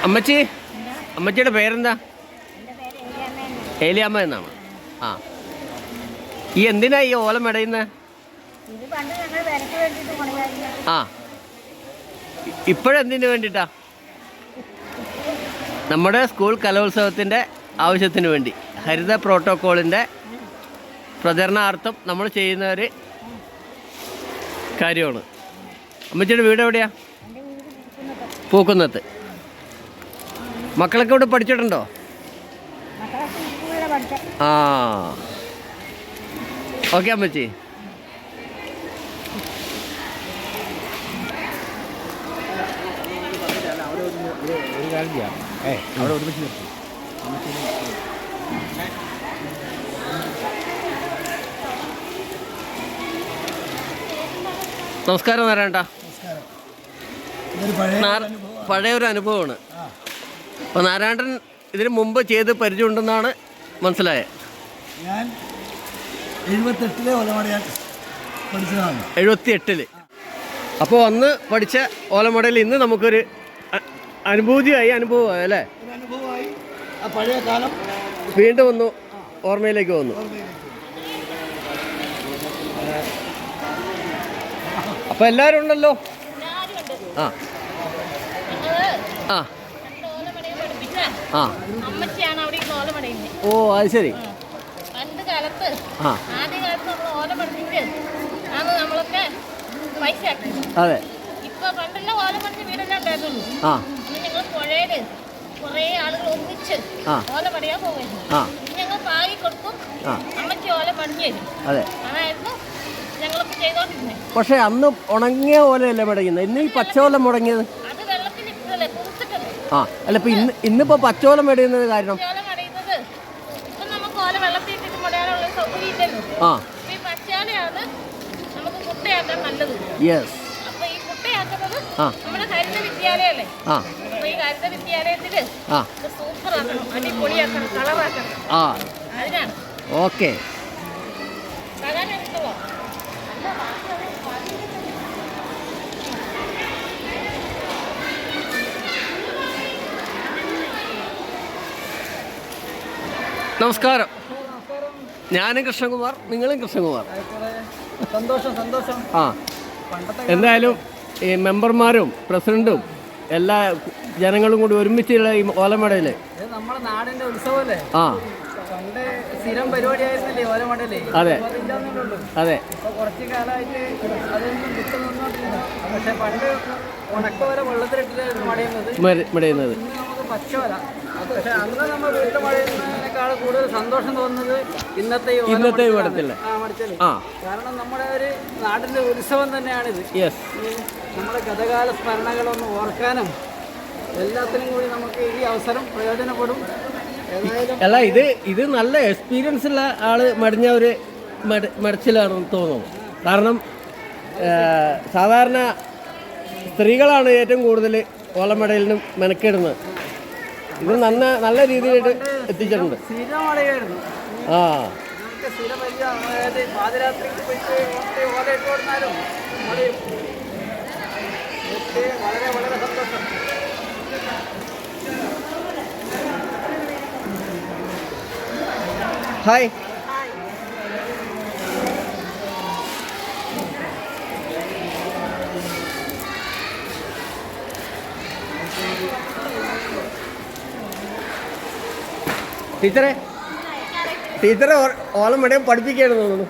അമ്മച്ചി, അമ്മച്ചിയുടെ പേരെന്താ? ഏലിയാമ്മ എന്നാണ്. ആ, ഈ എന്തിനാ ഈ ഓലം മെടയുന്നത്? ആ, ഇപ്പോഴെന്തിനു വേണ്ടിയിട്ടാ? നമ്മുടെ സ്കൂൾ കലോത്സവത്തിൻ്റെ ആവശ്യത്തിന് വേണ്ടി, ഹരിത പ്രോട്ടോക്കോളിൻ്റെ പ്രചരണാർത്ഥം നമ്മൾ ചെയ്യുന്ന ഒരു കാര്യമാണ്. അമ്മച്ചിയുടെ വീട് എവിടെയാ? പൂക്കുന്നത്ത്. മക്കളൊക്കെ ഇവിടെ പഠിച്ചിട്ടുണ്ടോ? ആ, ഓക്കെ അമ്മച്ചി. നമസ്കാരം നാരായണ. പഴയൊരു അനുഭവമാണ്. അപ്പോൾ നാരായണൻ ഇതിന് മുമ്പ് ചെയ്ത് പരിചയമുണ്ടെന്നാണ് മനസ്സിലായത്. ഞാൻ 78-ലെ ഓലമടയാൻ പഠിച്ചതാണ്. 78-ൽ. അപ്പോൾ അന്ന് പഠിച്ച ഓലമടയിൽ ഇന്ന് നമുക്കൊരു അനുഭവമായി അല്ലേ? ഒരു അനുഭവമായി. ആ പഴയ കാലം വീണ്ടും വന്നു, ഓർമ്മയിലേക്ക് വന്നു. അപ്പോൾ എല്ലാവരും ഉണ്ടല്ലോ. ആ ആ ആ, ഓ അത് ശരി. പണ്ട് കാലത്ത് ആദ്യകാലത്ത് നമ്മൾ ഓല പഠിപ്പിച്ച് ആണ് നമ്മളൊക്കെ പൈസ ആക്കി. അതെ, ഇപ്പൊ പണ്ടെല്ലാം ഓല പഠിച്ച വീടെല്ലാം ഉണ്ടായിരുന്നുള്ളൂ. ആ, ഞങ്ങൾ പുഴയില് കുറെ ആളുകൾ ഒന്നിച്ച് ഓല പടിയാൻ പോകുമായിരുന്നു. ഞങ്ങൾ പാകി കൊടുക്കും, അമ്മയ്ക്ക് ഓല പണിഞ്ഞു തരും. അതെ, അതായിരുന്നു ഞങ്ങളൊക്കെ ചെയ്തോണ്ടിരുന്നത്. പക്ഷെ അന്ന് ഉണങ്ങിയ ഓലയല്ലേ മുടങ്ങുന്നത്? ഇന്ന് ഈ പച്ചോലം മുടങ്ങിയത് അത് വെള്ളത്തിൽ ഇട്ടല്ലേ കുറിച്ചിട്ടത്. ആ, അല്ല ഇപ്പൊ ഇന്നിപ്പോ പച്ചോലം മെടയുന്നത് കാരണം ഇപ്പൊ നമുക്ക് ഓല വെള്ളത്തിൽ ഇട്ടിട്ട് മുടയാനുള്ള സൗകര്യം ഇല്ലല്ലോ. ആ, ഈ പച്ചാലയാണ് നമുക്ക് കുട്ടയാക്കാൻ നല്ലത്. യെസ്. അപ്പൊ ഈ കുട്ടയാക്കുന്നത് നമ്മുടെ ഹരിത വിദ്യാലയല്ലേ? അപ്പൊ ഈ ഹരിത വിദ്യാലയത്തില് സൂപ്പർ ആക്കണം, അടിപൊളിയാക്കണം, കളറാക്കണം. ആ, അതിനാണ്. ഓക്കെ. കളറാണെടുത്തോളൂ. നമസ്കാരം. ഞാനും കൃഷ്ണകുമാർ, നിങ്ങളും കൃഷ്ണകുമാർ. സന്തോഷം സന്തോഷം. ആ, എന്തായാലും ഈ മെമ്പർമാരും പ്രസിഡന്റും എല്ലാ ജനങ്ങളും കൂടി ഒരുമിച്ചുള്ള ഈ ഓലമടയിൽ നമ്മുടെ നാടിന്റെ ഉത്സവമല്ലേ? ആ, പണ്ട് സ്ഥിരം പരിപാടിയായിരുന്നല്ലേ ഓലമടയില്? അതെ അതെ. ഇപ്പൊ കുറച്ച് കാലമായിട്ട് അതൊന്നും കിട്ടുന്നോണ്ടിരുന്നു. പക്ഷെ പണ്ട് ഉണക്കോല വെള്ളത്തിലിട്ടിട്ടായിരുന്നു മെടയുന്നത്. ഇന്ന് നമുക്ക് പച്ചോല. പക്ഷെ അന്ന് നമ്മൾ വീട്ടിൽ മഴയുന്നതിനേക്കാൾ കൂടുതൽ സന്തോഷം തോന്നുന്നത് ഇന്നത്തെ മടത്തില്ല. കാരണം നമ്മുടെ ഒരു നാടിന്റെ ഉത്സവം തന്നെയാണിത്. നമ്മുടെ ഗതകാല സ്മരണകളൊന്ന് ഓർക്കാനും എല്ലാത്തിനും കൂടി നമുക്ക് ഈ അവസരം പ്രയോജനപ്പെടും. അല്ല, ഇത് നല്ല എക്സ്പീരിയൻസ് ഉള്ള ആള് മടിഞ്ഞ ഒരു മടച്ചിലാണെന്ന് തോന്നുന്നു. കാരണം സാധാരണ സ്ത്രീകളാണ് ഏറ്റവും കൂടുതൽ ഓലമടയിലും മെനക്കെടുന്നത്. ഇത് നല്ല രീതിയിലായിട്ട് എത്തിച്ചിട്ടുണ്ട്. ആ, വളരെ വളരെ സന്തോഷം. ഹായ്. ടീച്ചറെ ഓലം വേണേ പഠിപ്പിക്കുകയാണ് തോന്നുന്നു.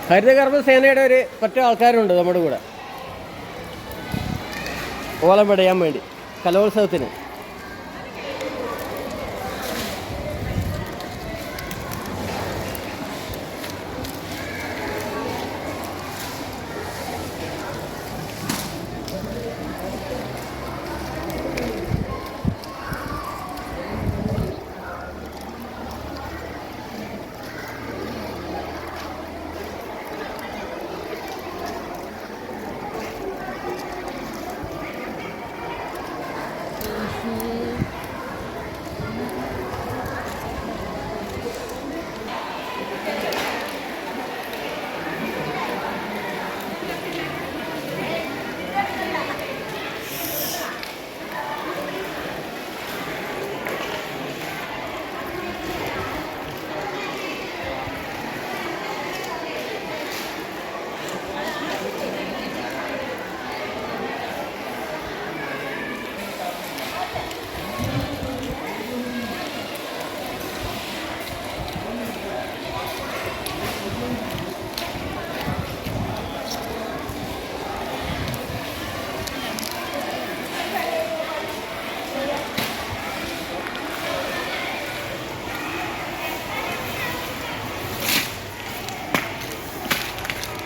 ഹരിതകർമ്മസേനയുടെ ഒരു പറ്റ ആൾക്കാരുണ്ട് നമ്മുടെ കൂടെ ഓലം വെടയാൻ വേണ്ടി കലോത്സവത്തിന്.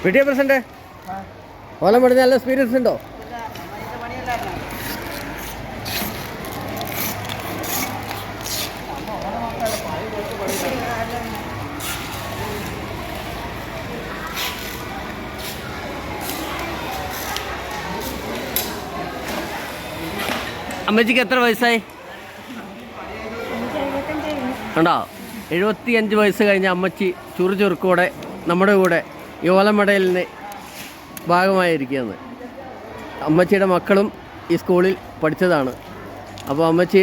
പി.ടി.എ പ്രസിഡന്റ് ഓലം പണിഞ്ഞ നല്ല എക്സ്പീരിയൻസ് ഉണ്ടോ? അമ്മച്ചിക്ക് എത്ര വയസ്സായി? ഉണ്ടോ? 75 വയസ്സ് കഴിഞ്ഞ അമ്മച്ചി ചുറുചുറുക്കോടെ നമ്മുടെ കൂടെ ഈ ഓലമടയിലിന് ഭാഗമായിരിക്കുകയാണ്. അമ്മച്ചിയുടെ മക്കളും ഈ സ്കൂളിൽ പഠിച്ചതാണ്. അപ്പോൾ അമ്മച്ചി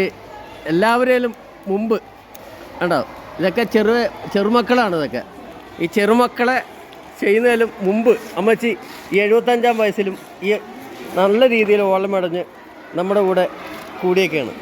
എല്ലാവരേലും മുമ്പ് ഉണ്ടോ, ഇതൊക്കെ ചെറുമക്കളാണ്. ഇതൊക്കെ ഈ ചെറുമക്കളെ ചെയ്യുന്നതിലും മുമ്പ് അമ്മച്ചി ഈ 75-ാം വയസ്സിലും ഈ നല്ല രീതിയിൽ ഓലമടഞ്ഞ് നമ്മുടെ കൂടെ കൂടിയൊക്കെയാണ്.